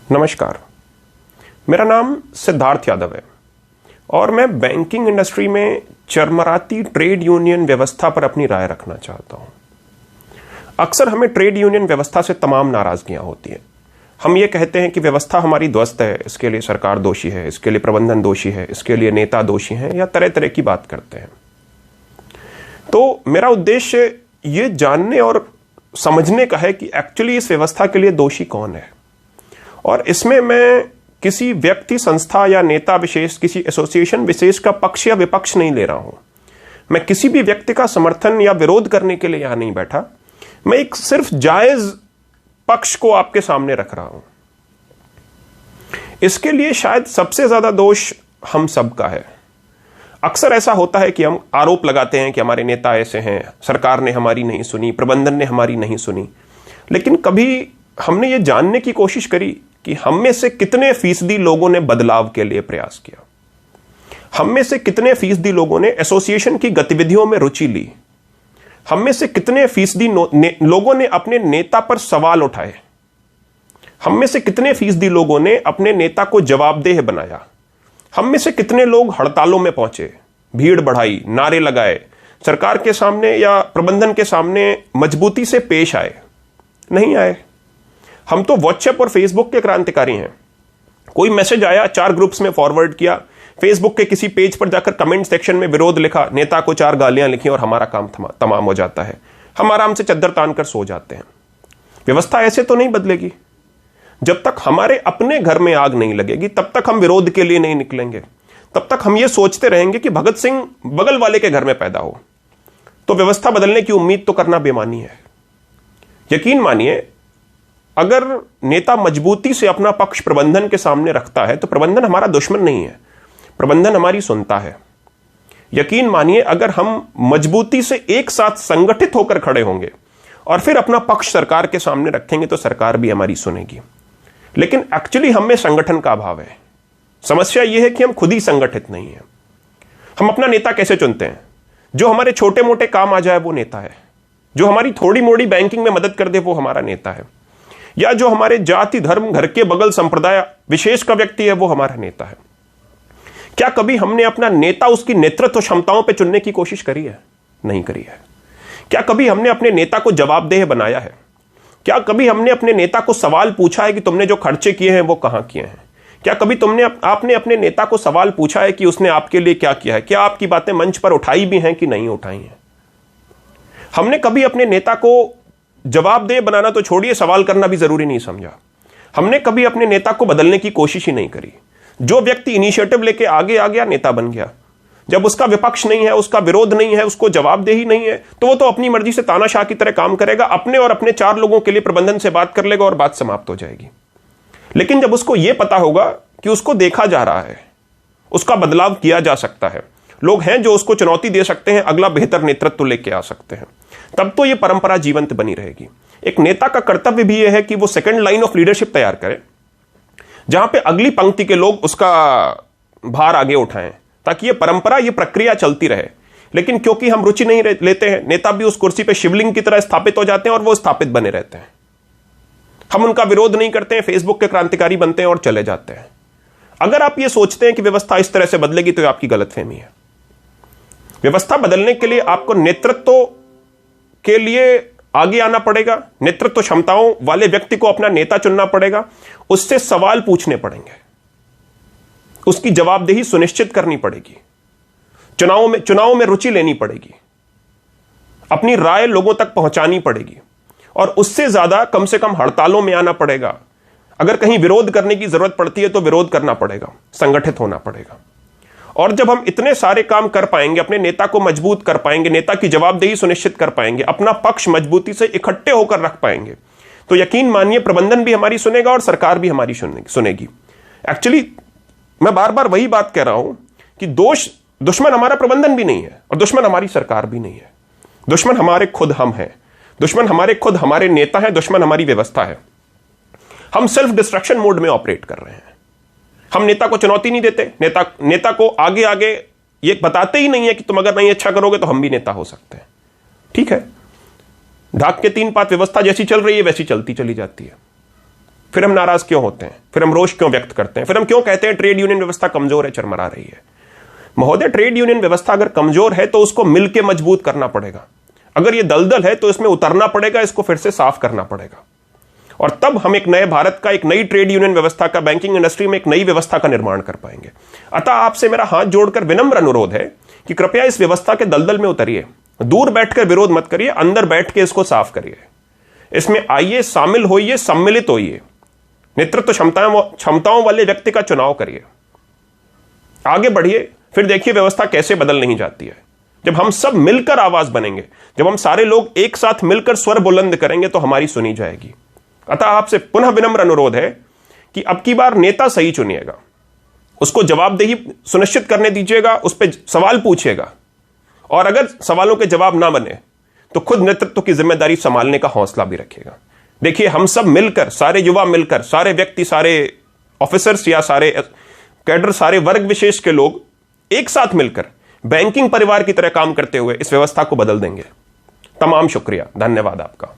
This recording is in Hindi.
नमस्कार, मेरा नाम सिद्धार्थ यादव है और मैं बैंकिंग इंडस्ट्री में चरमराती ट्रेड यूनियन व्यवस्था पर अपनी राय रखना चाहता हूं। अक्सर हमें ट्रेड यूनियन व्यवस्था से तमाम नाराजगियां होती हैं। हम ये कहते हैं कि व्यवस्था हमारी ध्वस्त है, इसके लिए सरकार दोषी है, इसके लिए प्रबंधन दोषी है, इसके लिए नेता दोषी हैं, या तरह तरह की बात करते हैं। तो मेरा उद्देश्य ये जानने और समझने का है कि एक्चुअली इस व्यवस्था के लिए दोषी कौन है। और इसमें मैं किसी व्यक्ति, संस्था या नेता विशेष, किसी एसोसिएशन विशेष का पक्ष या विपक्ष नहीं ले रहा हूं। मैं किसी भी व्यक्ति का समर्थन या विरोध करने के लिए यहां नहीं बैठा। मैं एक सिर्फ जायज पक्ष को आपके सामने रख रहा हूं। इसके लिए शायद सबसे ज्यादा दोष हम सबका है। अक्सर ऐसा होता है कि हम आरोप लगाते हैं कि हमारे नेता ऐसे हैं, सरकार ने हमारी नहीं सुनी, प्रबंधन ने हमारी नहीं सुनी। लेकिन कभी हमने ये जानने की कोशिश करी कि हम में से कितने फीसदी लोगों ने बदलाव के लिए प्रयास किया, हम में से कितने फीसदी लोगों ने एसोसिएशन की गतिविधियों में रुचि ली, हम में से कितने फीसदी लोगों ने अपने नेता पर सवाल उठाए, हम में से कितने फीसदी लोगों ने अपने नेता को जवाबदेह बनाया, हम में से कितने लोग हड़तालों में पहुंचे, भीड़ बढ़ाई, नारे लगाए, सरकार के सामने या प्रबंधन के सामने मजबूती से पेश आए। नहीं आए। हम तो व्हाट्सएप और फेसबुक के क्रांतिकारी हैं। कोई मैसेज आया, 4 ग्रुप्स में फॉरवर्ड किया, फेसबुक के किसी पेज पर जाकर कमेंट सेक्शन में विरोध लिखा, नेता को 4 गालियां लिखी और हमारा काम तमाम हो जाता है। हम आराम से चद्दर तान कर सो जाते हैं। व्यवस्था ऐसे तो नहीं बदलेगी। जब तक हमारे अपने घर में आग नहीं लगेगी तब तक हम विरोध के लिए नहीं निकलेंगे। तब तक हम ये सोचते रहेंगे कि भगत सिंह बगल वाले के घर में पैदा हो। तो व्यवस्था बदलने की उम्मीद तो करना बेमानी है। यकीन मानिए, अगर नेता मजबूती से अपना पक्ष प्रबंधन के सामने रखता है तो प्रबंधन हमारा दुश्मन नहीं है, प्रबंधन हमारी सुनता है। यकीन मानिए, अगर हम मजबूती से एक साथ संगठित होकर खड़े होंगे और फिर अपना पक्ष सरकार के सामने रखेंगे तो सरकार भी हमारी सुनेगी। लेकिन एक्चुअली हम में संगठन का अभाव है। समस्या यह है कि हम खुद ही संगठित नहीं है। हम अपना नेता कैसे चुनते हैं? जो हमारे छोटे मोटे काम आ जाए वो नेता है, जो हमारी थोड़ी मोड़ी बैंकिंग में मदद कर दे वो हमारा नेता है, या जो हमारे जाति, धर्म, घर के बगल संप्रदाय विशेष का व्यक्ति है वो हमारा नेता है। क्या कभी हमने अपना नेता उसकी नेतृत्व क्षमताओं पर चुनने की कोशिश करी है? नहीं करी है। क्या कभी हमने अपने नेता को जवाबदेह बनाया है? क्या कभी हमने अपने नेता को सवाल पूछा है कि तुमने जो खर्चे किए हैं वो कहां किए हैं? क्या कभी आपने अपने नेता को सवाल पूछा है कि उसने आपके लिए क्या किया है? क्या आपकी बातें मंच पर उठाई भी हैं कि नहीं उठाई हैं? हमने कभी अपने नेता को जवाबदेह बनाना तो छोड़िए, सवाल करना भी जरूरी नहीं समझा। हमने कभी अपने नेता को बदलने की कोशिश ही नहीं करी। जो व्यक्ति इनिशिएटिव लेके आगे आ गया, नेता बन गया। जब उसका विपक्ष नहीं है, उसका विरोध नहीं है, उसको जवाबदेही नहीं है, तो वो तो अपनी मर्जी से तानाशाह की तरह काम करेगा, अपने और अपने 4 लोगों के लिए प्रबंधन से बात कर लेगा और बात समाप्त हो जाएगी। लेकिन जब उसको यह पता होगा कि उसको देखा जा रहा है, उसका बदलाव किया जा सकता है, लोग हैं जो उसको चुनौती दे सकते हैं, अगला बेहतर नेतृत्व लेके आ सकते हैं, तब तो यह परंपरा जीवंत बनी रहेगी। एक नेता का कर्तव्य भी यह है कि वो सेकंड लाइन ऑफ लीडरशिप तैयार करे, जहां पे अगली पंक्ति के लोग उसका भार आगे उठाएं, ताकि यह परंपरा, यह प्रक्रिया चलती रहे। लेकिन क्योंकि हम रुचि नहीं लेते हैं, नेता भी उस कुर्सी पे शिवलिंग की तरह स्थापित हो जाते हैं और वो स्थापित बने रहते हैं। हम उनका विरोध नहीं करते हैं, फेसबुक के क्रांतिकारी बनते हैं और चले जाते हैं। अगर आप ये सोचते हैं कि व्यवस्था इस तरह से बदलेगी तो आपकी गलतफहमी है। व्यवस्था बदलने के लिए आपको नेतृत्व के लिए आगे आना पड़ेगा, नेतृत्व क्षमताओं वाले व्यक्ति को अपना नेता चुनना पड़ेगा, उससे सवाल पूछने पड़ेंगे, उसकी जवाबदेही सुनिश्चित करनी पड़ेगी, चुनावों में रुचि लेनी पड़ेगी, अपनी राय लोगों तक पहुंचानी पड़ेगी, और उससे ज्यादा कम से कम हड़तालों में आना पड़ेगा। अगर कहीं विरोध करने की जरूरत पड़ती है तो विरोध करना पड़ेगा, संगठित होना पड़ेगा। और जब हम इतने सारे काम कर पाएंगे, अपने नेता को मजबूत कर पाएंगे, नेता की जवाबदेही सुनिश्चित कर पाएंगे, अपना पक्ष मजबूती से इकट्ठे होकर रख पाएंगे, तो यकीन मानिए प्रबंधन भी हमारी सुनेगा और सरकार भी हमारी सुनेगी। एक्चुअली मैं बार बार वही बात कह रहा हूं कि दुश्मन हमारा प्रबंधन भी नहीं है और दुश्मन हमारी सरकार भी नहीं है। दुश्मन हमारे खुद हम हैं, दुश्मन हमारे खुद हमारे नेता हैं, दुश्मन हमारी व्यवस्था है। हम सेल्फ डिस्ट्रक्शन मोड में ऑपरेट कर रहे हैं। हम नेता को चुनौती नहीं देते, नेता को आगे आगे ये बताते ही नहीं है कि तुम अगर नहीं अच्छा करोगे तो हम भी नेता हो सकते हैं। ठीक है, ढाक के 3 पात व्यवस्था जैसी चल रही है वैसी चलती चली जाती है। फिर हम नाराज क्यों होते हैं, फिर हम रोष क्यों व्यक्त करते हैं, फिर हम क्यों कहते हैं ट्रेड यूनियन व्यवस्था कमजोर है, चरमरा रही है। महोदय, ट्रेड यूनियन व्यवस्था अगर कमजोर है तो उसको मिलकर मजबूत करना पड़ेगा। अगर ये दलदल है तो इसमें उतरना पड़ेगा, इसको फिर से साफ करना पड़ेगा, और तब हम एक नए भारत का, एक नई ट्रेड यूनियन व्यवस्था का, बैंकिंग इंडस्ट्री में एक नई व्यवस्था का निर्माण कर पाएंगे। अतः आपसे मेरा हाथ जोड़कर विनम्र अनुरोध है कि कृपया इस व्यवस्था के दलदल में उतरिए, दूर बैठकर विरोध मत करिए, अंदर बैठ के इसको साफ करिए, इसमें आइए, शामिल होइए, सम्मिलित होइए, नेतृत्व क्षमताओं वाले व्यक्ति का चुनाव करिए, आगे बढ़िए, फिर देखिए व्यवस्था कैसे बदल नहीं जाती है। जब हम सब मिलकर आवाज बनेंगे, जब हम सारे लोग एक साथ मिलकर स्वर बुलंद करेंगे तो हमारी सुनी जाएगी। अतः आपसे पुनः विनम्र अनुरोध है कि अब की बार नेता सही चुनिएगा, उसको जवाबदेही सुनिश्चित करने दीजिएगा, उस पर सवाल पूछिएगा, और अगर सवालों के जवाब ना बने तो खुद नेतृत्व की जिम्मेदारी संभालने का हौसला भी रखिएगा। देखिए, हम सब मिलकर, सारे युवा मिलकर, सारे व्यक्ति, सारे ऑफिसर्स या सारे कैडर, सारे वर्ग विशेष के लोग एक साथ मिलकर बैंकिंग परिवार की तरह काम करते हुए इस व्यवस्था को बदल देंगे। तमाम शुक्रिया, धन्यवाद आपका।